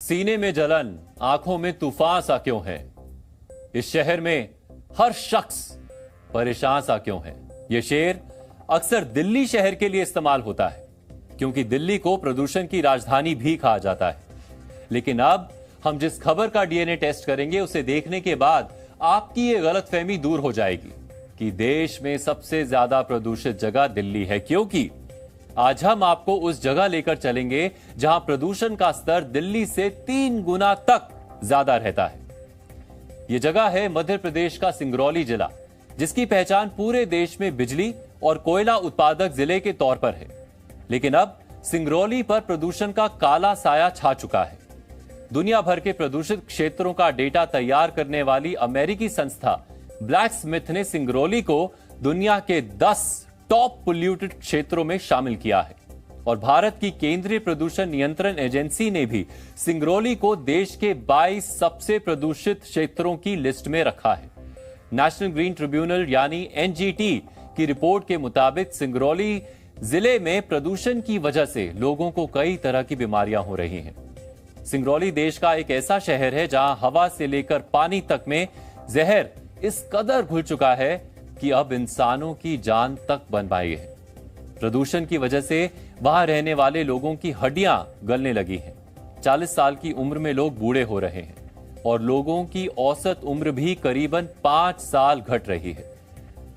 सीने में जलन, आंखों में तूफान सा क्यों है? इस शहर में हर शख्स परेशान सा क्यों है? यह शेर अक्सर दिल्ली शहर के लिए इस्तेमाल होता है, क्योंकि दिल्ली को प्रदूषण की राजधानी भी कहा जाता है। लेकिन अब हम जिस खबर का डीएनए टेस्ट करेंगे, उसे देखने के बाद आपकी ये गलतफहमी दूर हो जाएगी कि देश में सबसे ज्यादा प्रदूषित जगह दिल्ली है, क्योंकि आज हम आपको उस जगह लेकर चलेंगे जहां प्रदूषण का स्तर दिल्ली से 3 गुना तक ज्यादा रहता है। यह जगह है मध्य प्रदेश का सिंगरौली जिला, जिसकी पहचान पूरे देश में बिजली और कोयला उत्पादक जिले के तौर पर है। लेकिन अब सिंगरौली पर प्रदूषण का काला साया छा चुका है। दुनिया भर के प्रदूषित क्षेत्रों का डेटा तैयार करने वाली अमेरिकी संस्था ब्लैक स्मिथ ने सिंगरौली को दुनिया के 10 टॉप पोल्यूटेड क्षेत्रों में शामिल किया है। और भारत की केंद्रीय प्रदूषण नियंत्रण एजेंसी ने भी सिंगरौली को देश के 22 सबसे प्रदूषित क्षेत्रों की लिस्ट में रखा है। नेशनल ग्रीन ट्रिब्यूनल यानी एनजीटी की रिपोर्ट के मुताबिक सिंगरौली जिले में प्रदूषण की वजह से लोगों को कई तरह की बीमारियां हो रही हैं। सिंगरौली देश का एक ऐसा शहर है जहां हवा से लेकर पानी तक में जहर इस कदर घुल चुका है कि अब इंसानों की जान तक बन पाई है। प्रदूषण की वजह से वहां रहने वाले लोगों की हड्डियां गलने लगी हैं। 40 साल की उम्र में लोग बूढ़े हो रहे हैं और लोगों की औसत उम्र भी करीबन 5 साल घट रही है।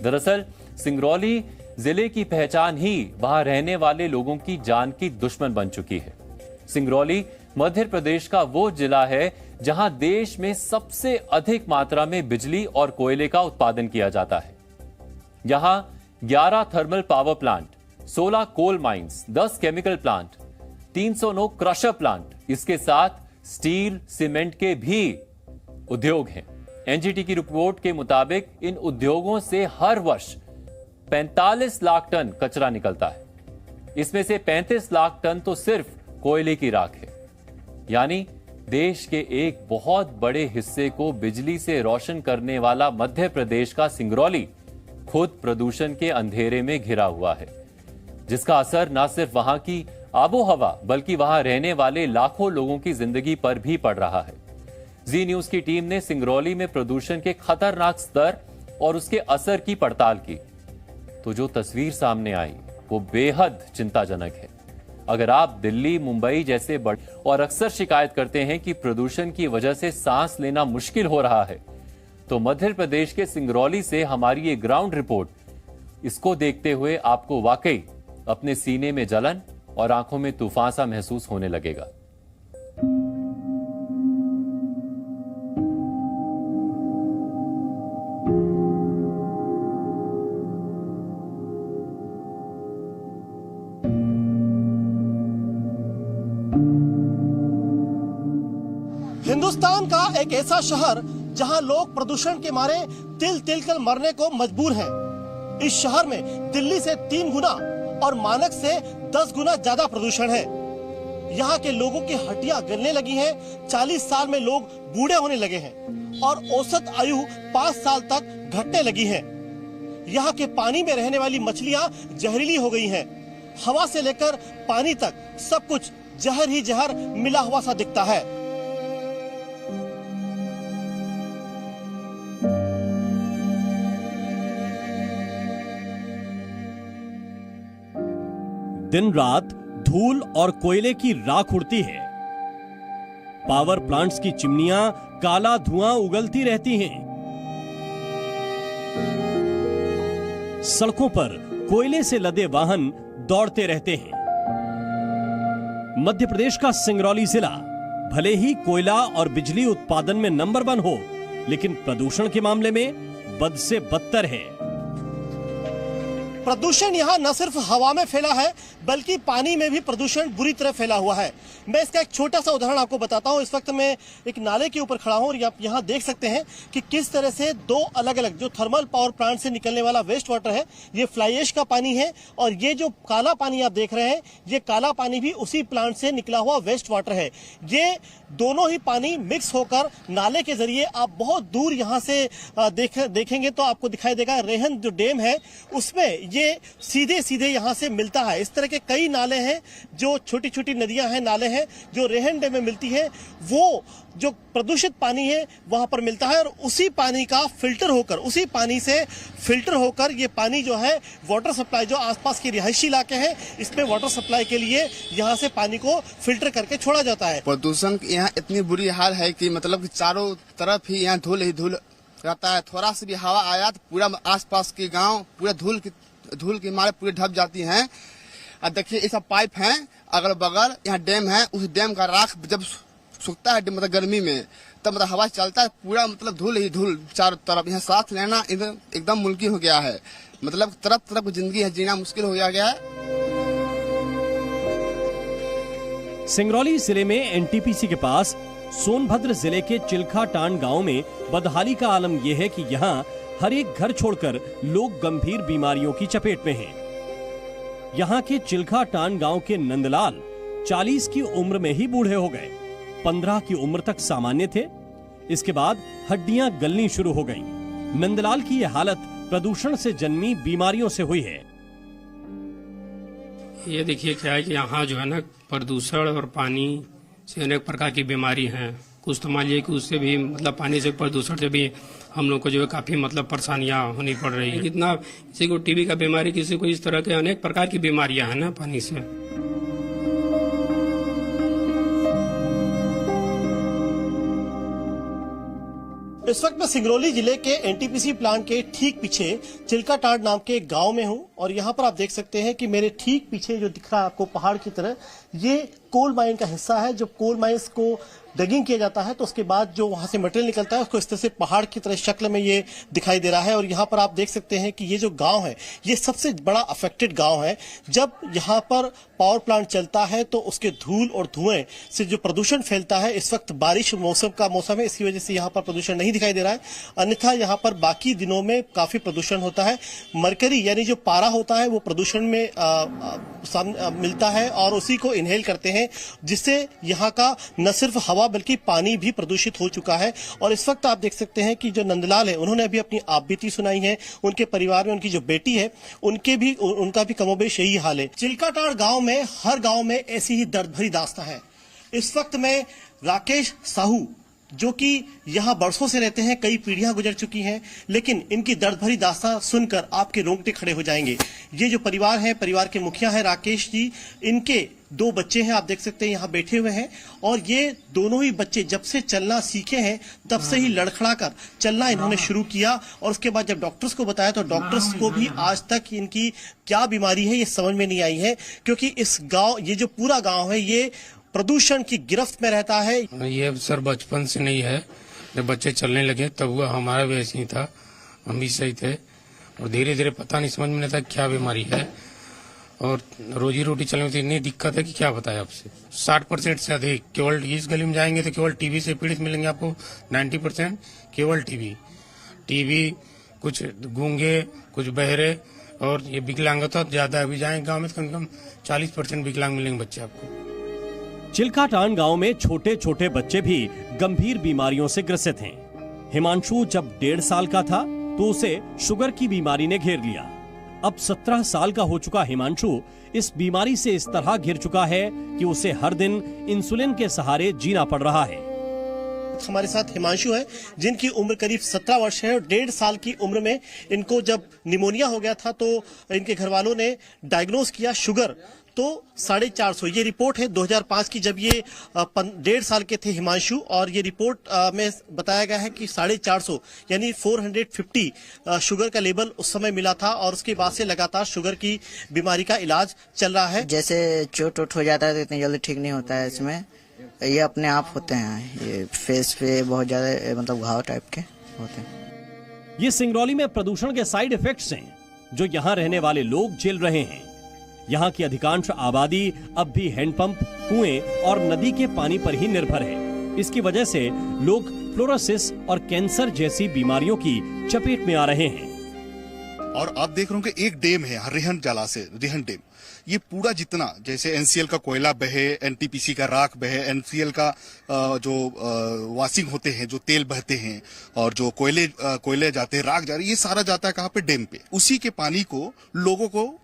दरअसल सिंगरौली जिले की पहचान ही वहां रहने वाले लोगों की जान की दुश्मन बन चुकी है। सिंगरौली मध्य प्रदेश का वो जिला है जहां देश में सबसे अधिक मात्रा में बिजली और कोयले का उत्पादन किया जाता है। यहां 11 thermal power plant, 16 coal mines, 10 chemical plant, 309 crusher plant, इसके साथ स्टील, सीमेंट के भी उद्योग हैं। एनजीटी की रिपोर्ट के मुताबिक इन उद्योगों से हर वर्ष 45 लाख टन कचरा निकलता है। इसमें से 35 लाख टन तो सिर्फ कोयले की राख है। यानी देश के एक बहुत बड़े हिस्से को बिजली से रोशन करने वाला मध्य प्रदेश का सिंगरौली खुद प्रदूषण के अंधेरे में घिरा हुआ है, जिसका असर न सिर्फ वहां की आबोहवा बल्कि वहां रहने वाले लाखों लोगों की जिंदगी पर भी पड़ रहा है। जी न्यूज की टीम ने सिंगरौली में प्रदूषण के खतरनाक स्तर और उसके असर की पड़ताल की, तो जो तस्वीर सामने आई वो बेहद चिंताजनक है। अगर आप दिल्ली, मुंबई जैसे बड़े और अक्सर शिकायत करते हैं कि प्रदूषण की वजह से सांस लेना मुश्किल हो रहा है, तो मध्य प्रदेश के सिंगरौली से हमारी ये ग्राउंड रिपोर्ट, इसको देखते हुए आपको वाकई अपने सीने में जलन और आंखों में तूफान सा महसूस होने लगेगा। हिंदुस्तान का एक ऐसा शहर जहां लोग प्रदूषण के मारे तिल तिल कर मरने को मजबूर हैं। इस शहर में दिल्ली से 3 गुना और मानक से 10 गुना ज्यादा प्रदूषण है। यहाँ के लोगों की हड्डियां गलने लगी हैं, 40 साल में लोग बूढ़े होने लगे हैं और औसत आयु 5 साल तक घटने लगी है। यहाँ के पानी में रहने वाली मछलियां जहरीली हो गई हैं। हवा से लेकर पानी तक सब कुछ जहर ही जहर मिला हुआ सा दिखता है। दिन रात धूल और कोयले की राख उड़ती है। पावर प्लांट्स की चिमनियां काला धुआं उगलती रहती हैं। सड़कों पर कोयले से लदे वाहन दौड़ते रहते हैं। मध्य प्रदेश का सिंगरौली जिला भले ही कोयला और बिजली उत्पादन में नंबर 1 हो, लेकिन प्रदूषण के मामले में बद से बदतर है। प्रदूषण यहाँ न सिर्फ हवा में फैला है, बल्कि पानी में भी प्रदूषण बुरी तरह फैला हुआ है। मैं इसका एक छोटा सा उदाहरण आपको बताता हूँ। इस वक्त मैं एक नाले के ऊपर खड़ा हूँ और आप यहाँ देख सकते हैं कि किस तरह से 2 अलग अलग जो थर्मल पावर प्लांट से निकलने वाला वेस्ट वाटर है, ये फ्लाई ऐश का पानी है, और ये जो काला पानी आप देख रहे हैं, ये काला पानी भी उसी प्लांट से निकला हुआ वेस्ट वाटर है। ये दोनों ही पानी मिक्स होकर नाले के जरिए आप बहुत दूर यहाँ से देखेंगे तो आपको दिखाई देगा रेहन जो डैम है उसमें ये सीधे सीधे यहाँ से मिलता है। इस तरह के कई नाले हैं, जो छोटी छोटी नदियां हैं, नाले हैं, जो रेहन डैम में मिलती है। वो जो प्रदूषित पानी है वहां पर मिलता है और उसी पानी का फिल्टर होकर, उसी पानी से फिल्टर होकर ये पानी जो है वाटर सप्लाई, जो आसपास के रिहायशी इलाके हैं, इसमें वाटर सप्लाई के लिए यहाँ से पानी को फिल्टर करके छोड़ा जाता है। प्रदूषण यहाँ इतनी बुरी हाल है कि मतलब चारों तरफ ही यहाँ धूल ही धूल रहता है। थोड़ा सा भी हवा आया तो पूरा आसपास के गांव पूरा धूल के मारे पूरे ढक जाती हैं। और देखिए ये सब पाइप हैं अगल बगल, यहाँ डैम है, उस डैम का राख जब सूखता है मतलब गर्मी में, तब मतलब हवा चलता है, पूरा मतलब धूल ही धूल चारों तरफ। यहाँ सांस लेना एकदम मुमकिन हो गया है। मतलब तरफ तरफ की जिंदगी है, जीना मुश्किल हो गया है। सिंगरौली जिले में एनटीपीसी के पास सोनभद्र जिले के चिल्खाटांड गांव में बदहाली का आलम यह है कि यहाँ हर एक घर छोड़कर लोग गंभीर बीमारियों की चपेट में हैं। यहाँ के चिल्खाटांड गांव के नंदलाल 40 की उम्र में ही बूढ़े हो गए। 15 की उम्र तक सामान्य थे, इसके बाद हड्डियां गलनी शुरू हो गईं। नंदलाल की यह हालत प्रदूषण से जन्मी बीमारियों से हुई है। ये देखिए क्या है कि यहाँ जो है ना प्रदूषण और पानी से अनेक प्रकार की बीमारी हैं। कुछ तो मान लीजिए कि उससे भी मतलब पानी से प्रदूषण से भी हम लोग को जो है काफी मतलब परेशानियां होनी पड़ रही है। कितना किसी को टीबी का बीमारी, किसी को इस तरह के अनेक प्रकार की बीमारियां हैं ना पानी से। इस वक्त मैं सिंगरौली जिले के एनटीपीसी प्लांट के ठीक पीछे चिल्खाटांड नाम के गांव में हूं और यहां पर आप देख सकते हैं कि मेरे ठीक पीछे जो दिख रहा है आपको पहाड़ की तरह, ये कोल माइन का हिस्सा है। जब कोल माइंस को डगिंग किया जाता है तो उसके बाद जो वहां से मटेरियल निकलता है उसको इस तरह से पहाड़ की तरह शक्ल में ये दिखाई दे रहा है। और यहाँ पर आप देख सकते हैं कि ये जो गांव है ये सबसे बड़ा अफेक्टेड गांव है। जब यहाँ पर पावर प्लांट चलता है तो उसके धूल और धुएं से जो प्रदूषण फैलता है, इस वक्त बारिश मौसम का मौसम है, इसकी वजह से यहाँ पर प्रदूषण नहीं दिखाई दे रहा है। अन्यथा यहाँ पर बाकी दिनों में काफी प्रदूषण होता है। मरकरी यानी जो पारा होता है वो प्रदूषण में मिलता है और उसी को इनहेल करते हैं, जिससे यहाँ का न सिर्फ हवा बल्कि पानी भी प्रदूषित हो चुका है। और इस वक्त आप देख सकते हैं कि जो नंदलाल है उन्होंने अभी अपनी आपबीती सुनाई है। उनके परिवार में उनकी जो बेटी है उनका भी कमोबेश यही हाल है। चिल्खाटांड गांव में हर गांव में ऐसी ही दर्द भरी दास्तां है। इस वक्त में राकेश साहू जो कि यहाँ बरसों से रहते हैं, कई पीढ़ियां गुजर चुकी हैं, लेकिन इनकी दर्द भरी दास्तां सुनकर आपके रोंगटे खड़े हो जाएंगे। ये जो परिवार है, परिवार के मुखिया है राकेश जी, इनके 2 बच्चे हैं, आप देख सकते हैं यहाँ बैठे हुए हैं। और ये दोनों ही बच्चे जब से चलना सीखे हैं तब से ही लड़खड़ा कर चलना इन्होंने शुरू किया। और उसके बाद जब डॉक्टर्स को बताया तो डॉक्टर्स को भी आज तक इनकी क्या बीमारी है ये समझ में नहीं आई है, क्योंकि इस गांव, ये जो पूरा गांव है ये प्रदूषण की गिरफ्त में रहता है। ये सर बचपन से नहीं है, जब बच्चे चलने लगे तब हुआ, हमारा भी ऐसे ही था, हम भी सही थे और धीरे धीरे पता नहीं समझ में नहीं था क्या बीमारी है। और रोजी रोटी चलने में इतनी दिक्कत है कि क्या बताएं आपसे। 60% से अधिक केवल इस गली में जाएंगे तो केवल टीबी से पीड़ित मिलेंगे आपको। 90% केवल टीबी, कुछ गूंगे, कुछ बहरे और ये विकलांगता ज्यादा। अभी जाएंगे गाँव में तो कम से कम 40% विकलांग मिलेंगे बच्चे आपको। चिल्खाटांड गांव में छोटे छोटे बच्चे भी गंभीर बीमारियों से ग्रसित हैं। हिमांशु जब 1.5 साल का था तो उसे शुगर की बीमारी ने घेर लिया। अब 17 साल का हो चुका हिमांशु इस बीमारी से इस तरह घिर चुका है कि उसे हर दिन इंसुलिन के सहारे जीना पड़ रहा है। हमारे साथ हिमांशु है जिनकी उम्र करीब 17 वर्ष है और 1.5 साल की उम्र में इनको जब निमोनिया हो गया था तो इनके घर वालों ने डायग्नोज किया शुगर तो 450। ये रिपोर्ट है 2005 की, जब ये 1.5 साल के थे हिमांशु, और ये रिपोर्ट में बताया गया है कि 450 यानी 450 शुगर का लेवल उस समय मिला था। और उसके बाद से लगातार शुगर की बीमारी का इलाज चल रहा है। जैसे चोट हो जाता है तो इतनी जल्दी ठीक नहीं होता है, इसमें ये अपने आप होते हैं। ये फेस पे बहुत ज्यादा मतलब घाव टाइप के होते हैं। ये सिंगरौली में प्रदूषण के साइड इफेक्ट्स हैं जो यहाँ रहने वाले लोग झेल रहे हैं। यहाँ की अधिकांश आबादी अब भी हैंडपंप, कुएं और नदी के पानी पर ही निर्भर है। इसकी वजह से लोग फ्लोरोसिस और कैंसर जैसी बीमारियों की चपेट में आ रहे हैं। और आप देख रहे हो कि एक डैम है रिहन जलाशय, रिहन डैम, ये पूरा जितना जैसे एनसीएल का कोयला बहे, एनटीपीसी का राख बहे, एनसीएल का जो वाशिंग होते हैं, जो तेल बहते हैं और जो कोयले जाते हैं, राख जा रही है, ये सारा जाता है कहाँ पे? डैम पे। उसी के पानी को लोगों को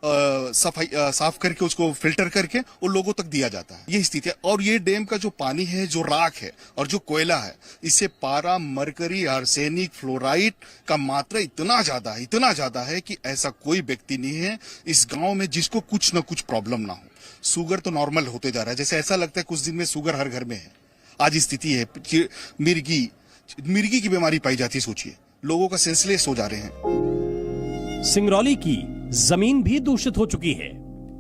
साफ करके उसको फिल्टर करके वो लोगों तक दिया जाता है, ये स्थिति है। और ये डैम का जो पानी है, जो राख है और जो कोयला है, इससे पारा, मरकरी, आर्सेनिक, फ्लोराइड का मात्रा इतना ज्यादा है कि ऐसा कोई व्यक्ति नहीं है इस गांव में जिसको कुछ ना कुछ प्रॉब्लम ना हो। शुगर तो नॉर्मल होते जा रहा है, जैसे ऐसा लगता है कुछ दिन में शुगर हर घर में है। आज स्थिति है कि मिर्गी की बीमारी पाई जाती है, सोचिए, लोगों का सेंसलेस हो जा रहे हैं। सिंगरौली की जमीन भी दूषित हो चुकी है।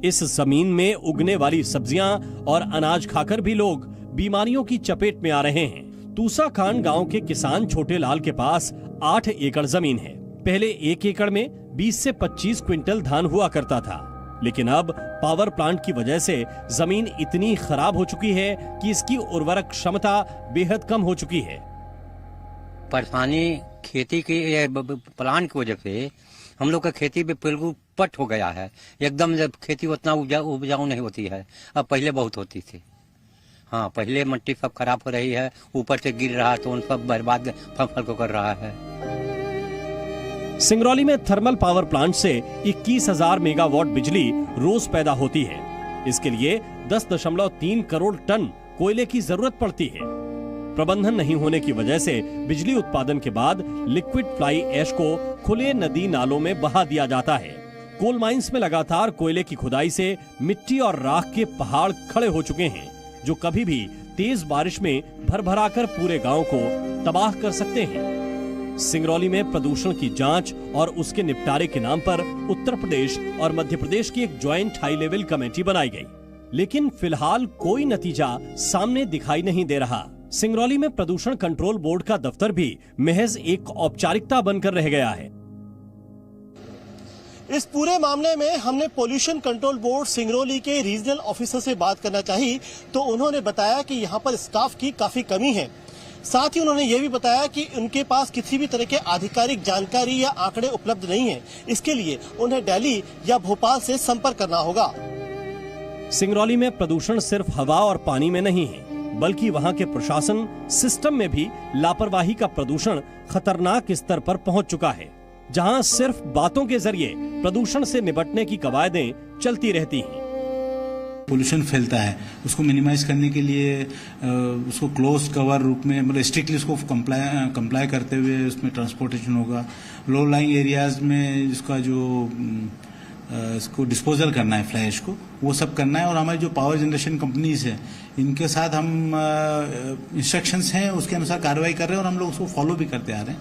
इस जमीन में उगने वाली सब्जियां और अनाज खाकर भी लोग बीमारियों की चपेट में आ रहे हैं। तूसा खान गांव के किसान छोटे लाल के पास 8 एकड़ जमीन है। पहले 1 एकड़ में 20 से 25 क्विंटल धान हुआ करता था, लेकिन अब पावर प्लांट की वजह से जमीन इतनी खराब हो चुकी है कि इसकी उर्वरक क्षमता बेहद कम हो चुकी है। परेशानी खेती की प्लांट की वजह से हम लोग का खेती भी बिल्कुल पट हो गया है एकदम। जब खेती उतना उपजाऊ नहीं होती है, अब पहले बहुत होती थी। हाँ, पहले मिट्टी सब खराब हो रही है, ऊपर से गिर रहा है तो उन सब बर्बाद फसल को कर रहा है। सिंगरौली में थर्मल पावर प्लांट से 21,000 मेगावाट बिजली रोज पैदा होती है। इसके लिए 10.3 करोड़ टन कोयले की जरूरत पड़ती है। प्रबंधन नहीं होने की वजह से बिजली उत्पादन के बाद लिक्विड फ्लाई ऐश को खुले नदी नालों में बहा दिया जाता है। कोल माइंस में लगातार कोयले की खुदाई से मिट्टी और राख के पहाड़ खड़े हो चुके हैं, जो कभी भी तेज बारिश में भरभराकर पूरे गांव को तबाह कर सकते हैं। सिंगरौली में प्रदूषण की जांच और उसके निपटारे के नाम पर उत्तर प्रदेश और मध्य प्रदेश की एक ज्वाइंट हाई लेवल कमेटी बनाई गई, लेकिन फिलहाल कोई नतीजा सामने दिखाई नहीं दे रहा। सिंगरौली में प्रदूषण कंट्रोल बोर्ड का दफ्तर भी महज एक औपचारिकता बनकर रह गया है। इस पूरे मामले में हमने पोल्यूशन कंट्रोल बोर्ड सिंगरौली के रीजनल ऑफिसर से बात करना चाही, तो उन्होंने बताया कि यहाँ पर स्टाफ की काफी कमी है। साथ ही उन्होंने ये भी बताया कि उनके पास किसी भी तरह के आधिकारिक जानकारी या आंकड़े उपलब्ध नहीं है। इसके लिए उन्हें दिल्ली या भोपाल से संपर्क करना होगा। सिंगरौली में प्रदूषण सिर्फ हवा और पानी में नहीं है, बल्कि वहां के प्रशासन सिस्टम में भी लापरवाही का प्रदूषण खतरनाक स्तर पर पहुंच चुका है, जहां सिर्फ बातों के जरिए प्रदूषण से निपटने की कवायदें चलती रहती हैं। पोल्यूशन फैलता है, उसको मिनिमाइज करने के लिए उसको क्लोज कवर रूप में, मतलब स्ट्रिक्टली उसको कंप्लाई करते हुए उसमें ट्रांसपोर्टेशन होगा। लो लाइंग एरियाज में इसका जो इसको डिस्पोजल करना है, फ्लैश को, वो सब करना है। और हमारी जो पावर जनरेशन कंपनीज है, इनके साथ हम इंस्ट्रक्शंस हैं, उसके अनुसार कार्रवाई कर रहे हैं और हम लोग उसको फॉलो भी करते आ रहे हैं।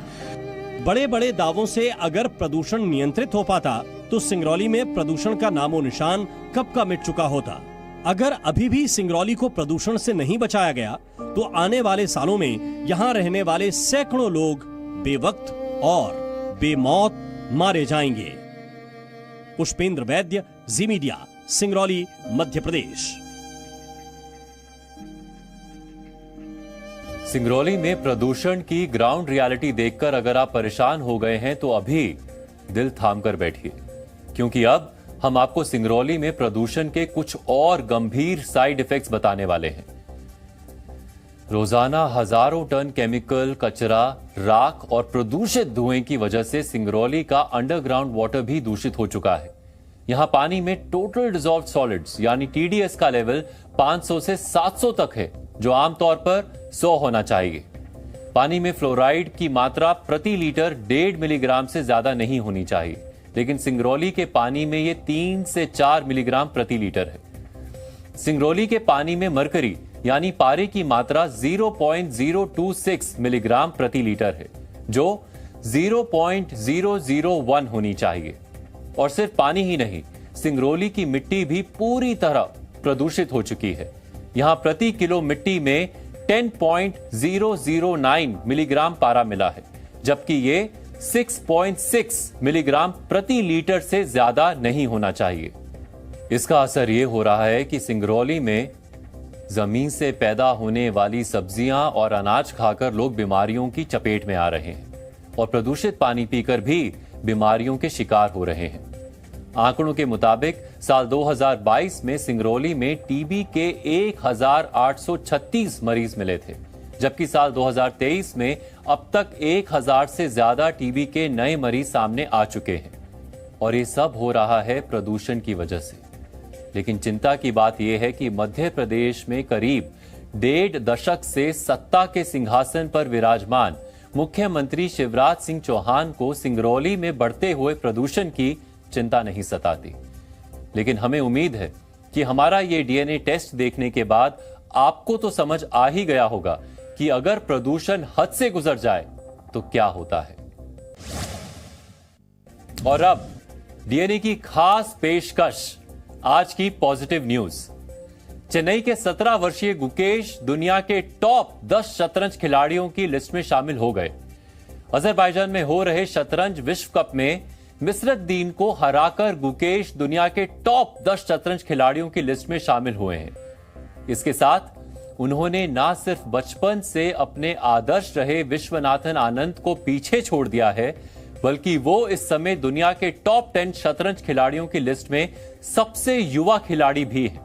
बड़े बड़े दावों से अगर प्रदूषण नियंत्रित हो पाता तो सिंगरौली में प्रदूषण का नामो निशान कब का मिट चुका होता। अगर अभी भी सिंगरौली को प्रदूषण से नहीं बचाया गया तो आने वाले सालों में यहाँ रहने वाले सैकड़ों लोग बेवक्त और बेमौत मारे जाएंगे। पुष्पेंद्र वैद्य, जी मीडिया, सिंगरौली, मध्य प्रदेश। सिंगरौली में प्रदूषण की ग्राउंड रियलिटी देखकर अगर आप परेशान हो गए हैं तो अभी दिल थाम कर बैठिए, क्योंकि अब हम आपको सिंगरौली में प्रदूषण के कुछ और गंभीर साइड इफेक्ट्स बताने वाले हैं। रोजाना हजारों टन केमिकल, कचरा, राख और प्रदूषित धुएं की वजह से सिंगरौली का अंडरग्राउंड वाटर भी दूषित हो चुका है। यहां पानी में टोटल डिसॉल्व्ड सॉलिड्स यानी टीडीएस का लेवल 500 से 700 तक है, जो आमतौर पर 100 होना चाहिए। पानी में फ्लोराइड की मात्रा प्रति लीटर 1.5 मिलीग्राम से ज्यादा नहीं होनी चाहिए, लेकिन सिंगरौली के पानी में यह 3 से 4 मिलीग्राम प्रति लीटर है। सिंगरौली के पानी में मरकरी यानी पारे की मात्रा 0.026 मिलीग्राम प्रति लीटर है, जो 0.001 होनी चाहिए। और सिर्फ पानी ही नहीं, सिंगरौली की मिट्टी भी पूरी तरह प्रदूषित हो चुकी है। यहां प्रति किलो मिट्टी में 10.009 मिलीग्राम पारा मिला है, जबकि ये 6.6 मिलीग्राम प्रति लीटर से ज्यादा नहीं होना चाहिए। इसका असर यह हो रहा है कि सिंगरौली में जमीन से पैदा होने वाली सब्जियां और अनाज खाकर लोग बीमारियों की चपेट में आ रहे हैं और प्रदूषित पानी पीकर भी बीमारियों के शिकार हो रहे हैं। आंकड़ों के मुताबिक साल 2022 में सिंगरौली में टीबी के 1836 मरीज मिले थे, जबकि साल 2023 में अब तक 1000 से ज्यादा टीबी के नए मरीज सामने आ चुके हैं। और ये सब हो रहा है प्रदूषण की वजह से। लेकिन चिंता की बात यह है कि मध्य प्रदेश में करीब 1.5 दशक से सत्ता के सिंहासन पर विराजमान मुख्यमंत्री शिवराज सिंह चौहान को सिंगरौली में बढ़ते हुए प्रदूषण की चिंता नहीं सताती। लेकिन हमें उम्मीद है कि हमारा ये डीएनए टेस्ट देखने के बाद आपको तो समझ आ ही गया होगा कि अगर प्रदूषण हद से गुजर जाए तो क्या होता है। और अब डीएनए की खास पेशकश, आज की पॉजिटिव न्यूज। चेन्नई के 17 वर्षीय गुकेश दुनिया के टॉप 10 शतरंज खिलाड़ियों की लिस्ट में शामिल हो गए। अजरबैजान में हो रहे शतरंज विश्व कप में मिसरतदीन को हराकर गुकेश दुनिया के टॉप 10 शतरंज खिलाड़ियों की लिस्ट में शामिल हुए हैं। इसके साथ उन्होंने न सिर्फ बचपन से अपने आदर्श रहे विश्वनाथन आनंद को पीछे छोड़ दिया है, बल्कि वो इस समय दुनिया के टॉप 10 शतरंज खिलाड़ियों की लिस्ट में सबसे युवा खिलाड़ी भी है।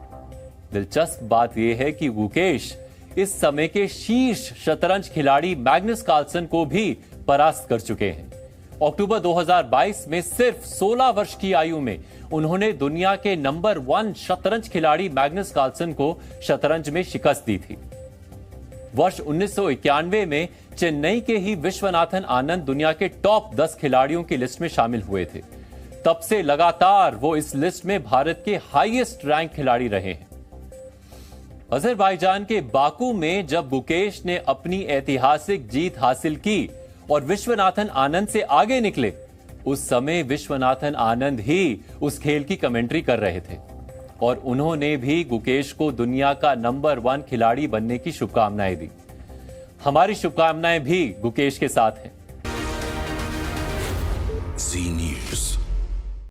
दिलचस्प बात यह है कि गुकेश इस समय के शीर्ष शतरंज खिलाड़ी मैग्नस कार्लसन को भी परास्त कर चुके हैं। अक्टूबर 2022 में सिर्फ 16 वर्ष की आयु में उन्होंने दुनिया के नंबर 1 शतरंज खिलाड़ी मैग्नस कार्लसन को शतरंज में शिकस्त दी थी। वर्ष 1991 में चेन्नई के ही विश्वनाथन आनंद दुनिया के टॉप 10 खिलाड़ियों की लिस्ट में शामिल हुए थे। तब से लगातार वो इस लिस्ट में भारत के हाईएस्ट रैंक खिलाड़ी रहे हैं। अजरबैजान के बाकू में जब गुकेश ने अपनी ऐतिहासिक जीत हासिल की और विश्वनाथन आनंद से आगे निकले, उस समय विश्वनाथन आनंद ही उस खेल की कमेंट्री कर रहे थे और उन्होंने भी गुकेश को दुनिया का नंबर 1 खिलाड़ी बनने की शुभकामनाएं दी। हमारी शुभकामनाएं भी गुकेश के साथ हैं।